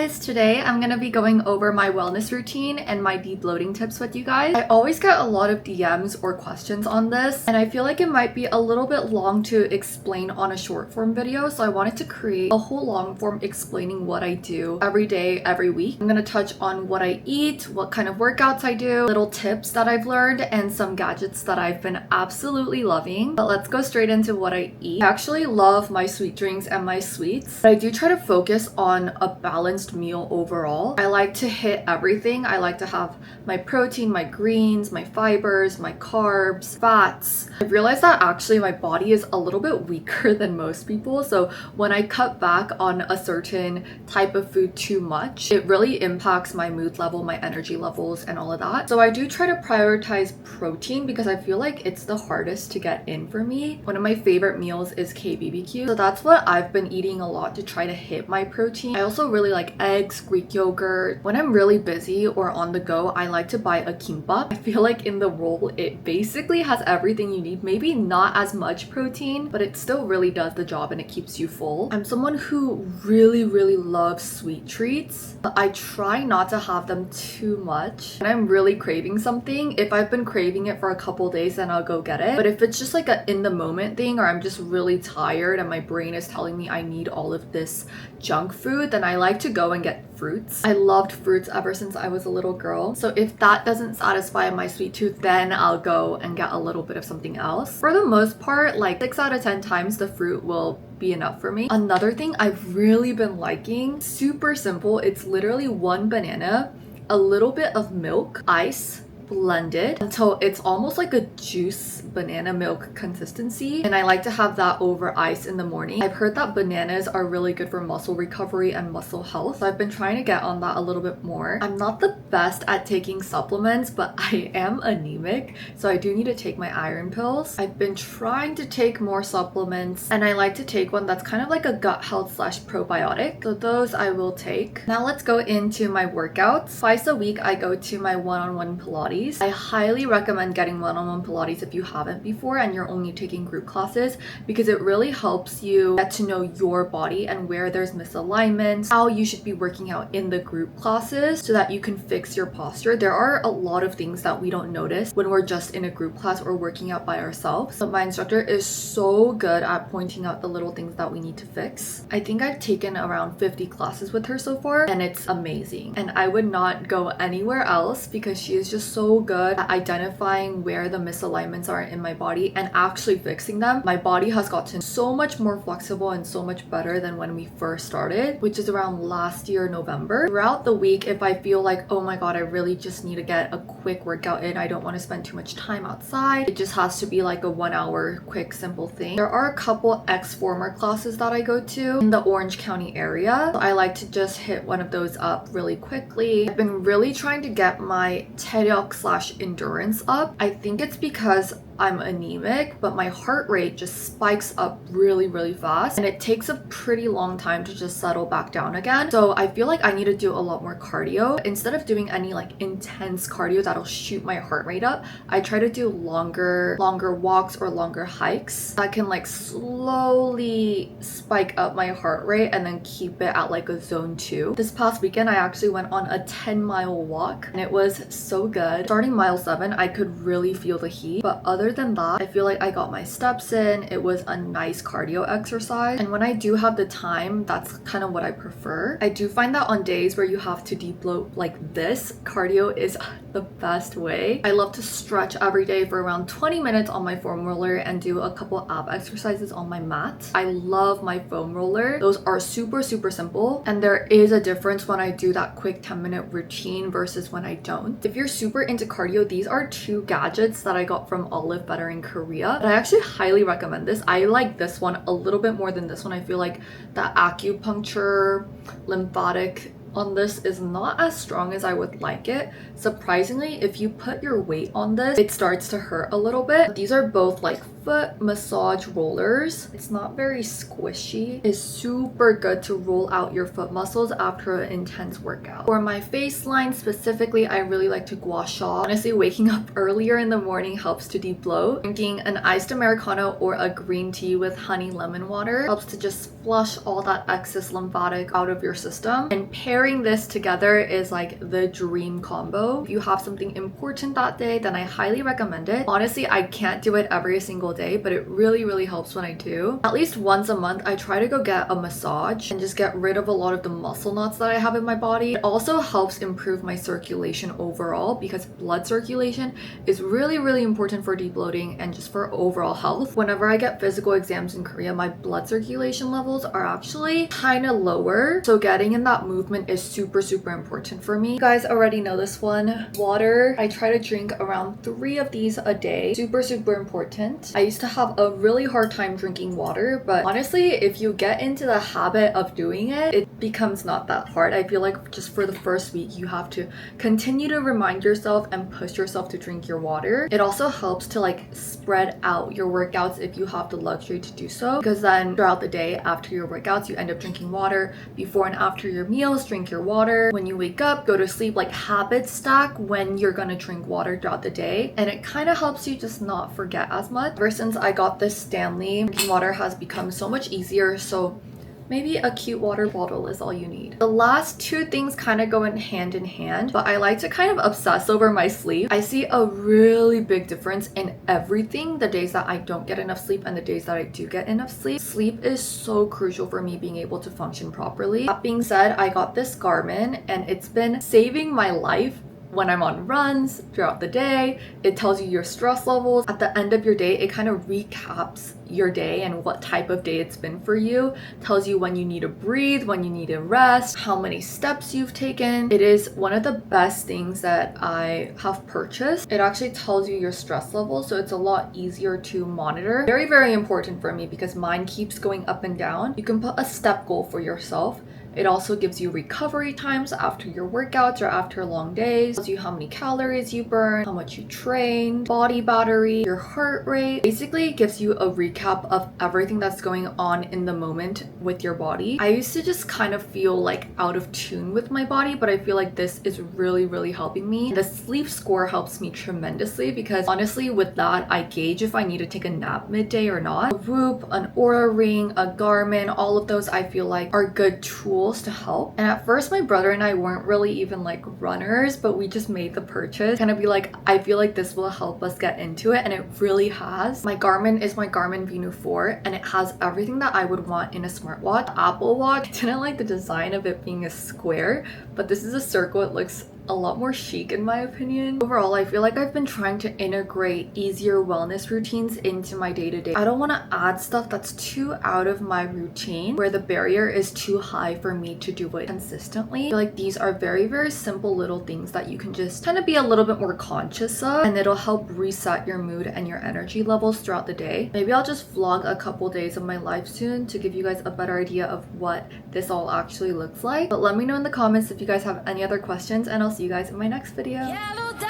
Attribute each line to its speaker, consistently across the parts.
Speaker 1: guys, today I'm gonna be going over my wellness routine and my debloating tips with you guys. I always get a lot of DMs or questions on this, and I feel like it might be a little bit long to explain on a short form video, so I wanted to create a whole long form explaining what I do every day, every week. I'm gonna touch on what I eat, what kind of workouts I do, little tips that I've learned, and some gadgets that I've been absolutely loving. But let's go straight into what I eat. I actually love my sweet drinks and my sweets, but I do try to focus on a balanced meal overall. I like to hit everything. I like to have my protein, my greens, my fibers, my carbs, fats. I've realized that actually my body is a little bit weaker than most people, so when I cut back on a certain type of food too much, it really impacts my mood level, my energy levels, and all of that. So I do try to prioritize protein because I feel like it's the hardest to get in for me. One of my favorite meals is KBBQ, so that's what I've been eating a lot to try to hit my protein. I also really like eggs, Greek yogurt. When I'm really busy or on the go, I like to buy a kimbap. I feel like in the roll, it basically has everything you need. Maybe not as much protein, but it still really does the job and it keeps you full. I'm someone who really loves sweet treats, but I try not to have them too much. When I'm really craving something, if I've been craving it for a couple days, then I'll go get it. But if it's just like a in the moment thing, or I'm just really tired and my brain is telling me I need all of this junk food, then I like to go and get fruits. I loved fruits ever since I was a little girl. So if that doesn't satisfy my sweet tooth, then I'll go and get a little bit of something else. For the most part, like 6 out of 10 times, the fruit will be enough for me. Another thing I've really been liking, super simple, it's literally one banana, a little bit of milk, ice, blended until it's almost like a juice banana milk consistency, and I like to have that over ice in the morning. I've heard that bananas are really good for muscle recovery and muscle health, so I've been trying to get on that a little bit more. I'm not the best at taking supplements, but I am anemic, so I do need to take my iron pills. I've been trying to take more supplements, and I like to take one that's kind of like a gut health / probiotic, so those I will take. Now let's go into my workouts. Twice a week I go to my one-on-one Pilates. I highly recommend getting one-on-one Pilates if you haven't before and you're only taking group classes, because it really helps you get to know your body and where there's misalignments, how you should be working out in the group classes so that you can fix your posture. There are a lot of things that we don't notice when we're just in a group class or working out by ourselves. So my instructor is so good at pointing out the little things that we need to fix. I think I've taken around 50 classes with her so far, and it's amazing. And I would not go anywhere else because she is just so good at identifying where the misalignments are in my body and actually fixing them. My body has gotten so much more flexible and so much better than when we first started, which is around last year November. Throughout the week, if I feel like, oh my god, I really just need to get a quick workout in, I don't want to spend too much time outside, it just has to be like a 1 hour quick simple thing. There are a couple ex-former classes that I go to in the Orange County area, so I like to just hit one of those up really quickly. I've been really trying to get my TEDx / endurance up. I think it's because I'm anemic, but my heart rate just spikes up really fast, and it takes a pretty long time to just settle back down again. So I feel like I need to do a lot more cardio. Instead of doing any like intense cardio that'll shoot my heart rate up, I try to do longer walks or longer hikes that can like slowly spike up my heart rate and then keep it at like a zone 2. This past weekend I actually went on a 10-mile walk, and it was so good. Starting mile 7, I could really feel the heat, but other than that, I feel like I got my steps in. It was a nice cardio exercise, and when I do have the time, that's kind of what I prefer. I do find that on days where you have to debloat like this, cardio is the best way. I love to stretch every day for around 20 minutes on my foam roller and do a couple ab exercises on my mat. I love my foam roller. Those are super simple, and there is a difference when I do that quick 10-minute routine versus when I don't. If you're super into cardio, these are 2 gadgets that I got from Olive Better in Korea, but I actually highly recommend this. I like this one a little bit more than this one. I feel like the acupuncture lymphatic on this is not as strong as I would like it. Surprisingly, if you put your weight on this, it starts to hurt a little bit. These are both like foot massage rollers. It's not very squishy. It's super good to roll out your foot muscles after an intense workout. For my face line specifically, I really like to gua sha. Honestly, waking up earlier in the morning helps to debloat. Drinking an iced Americano or a green tea with honey lemon water helps to just flush all that excess lymphatic out of your system. And pairing this together is like the dream combo. If you have something important that day, then I highly recommend it. Honestly, I can't do it every single day, but it really helps when I do. At least once a month, I try to go get a massage and just get rid of a lot of the muscle knots that I have in my body. It also helps improve my circulation overall because blood circulation is really important for debloating and just for overall health. Whenever I get physical exams in Korea, my blood circulation levels are actually kind of lower. So getting in that movement is super important for me. You guys already know this one. Water. I try to drink around 3 of these a day. Super important. I used to have a really hard time drinking water, but honestly, if you get into the habit of doing it, it becomes not that hard. I feel like just for the first week, you have to continue to remind yourself and push yourself to drink your water. It also helps to like spread out your workouts if you have the luxury to do so, because then throughout the day after your workouts, you end up drinking water. Before and after your meals, drink your water. When you wake up, go to sleep, like habit stack when you're gonna drink water throughout the day, and it kind of helps you just not forget as much. Ever since I got this Stanley, drinking water has become so much easier, so maybe a cute water bottle is all you need. The last 2 things kind of go in hand, but I like to kind of obsess over my sleep. I see a really big difference in everything the days that I don't get enough sleep and the days that I do get enough sleep. Sleep is so crucial for me being able to function properly. That being said, I got this Garmin and it's been saving my life. When I'm on runs throughout the day, it tells you your stress levels. At the end of your day, it kind of recaps your day and what type of day it's been for you. Tells you when you need to breathe, when you need to rest, how many steps you've taken. It is one of the best things that I have purchased. It actually tells you your stress levels, so it's a lot easier to monitor. Very important for me because mine keeps going up and down. You can put a step goal for yourself. It also gives you recovery times after your workouts or after long days. It tells you how many calories you burn, how much you train, body battery, your heart rate. Basically, it gives you a recap of everything that's going on in the moment with your body. I used to just kind of feel like out of tune with my body, but I feel like this is really helping me. The sleep score helps me tremendously because honestly, with that, I gauge if I need to take a nap midday or not. A Whoop, an Oura Ring, a Garmin, all of those I feel like are good tools to help. And at first my brother and I weren't really even like runners, but we just made the purchase kind of be like, I feel like this will help us get into it, and it really has. My Garmin is my Garmin Venu 4 and it has everything that I would want in a smartwatch. Apple Watch, I didn't like the design of it being a square, but this is a circle. It looks a lot more chic in my opinion. Overall, I feel like I've been trying to integrate easier wellness routines into my day-to-day. I don't want to add stuff that's too out of my routine where the barrier is too high for me to do it consistently. I feel like these are very simple little things that you can just kind of be a little bit more conscious of, and it'll help reset your mood and your energy levels throughout the day. Maybe I'll just vlog a couple days of my life soon to give you guys a better idea of what this all actually looks like. But let me know in the comments if you guys have any other questions, and I'll see you guys in my next video.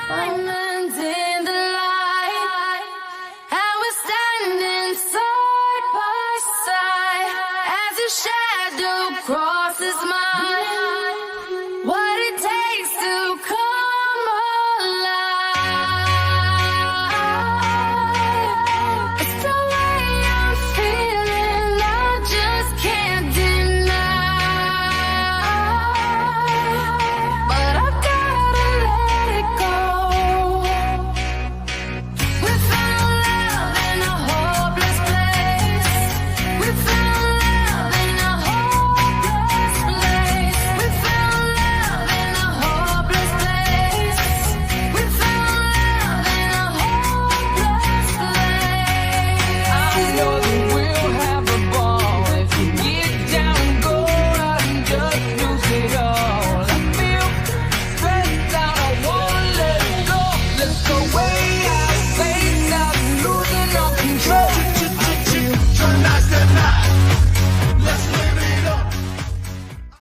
Speaker 1: Bye!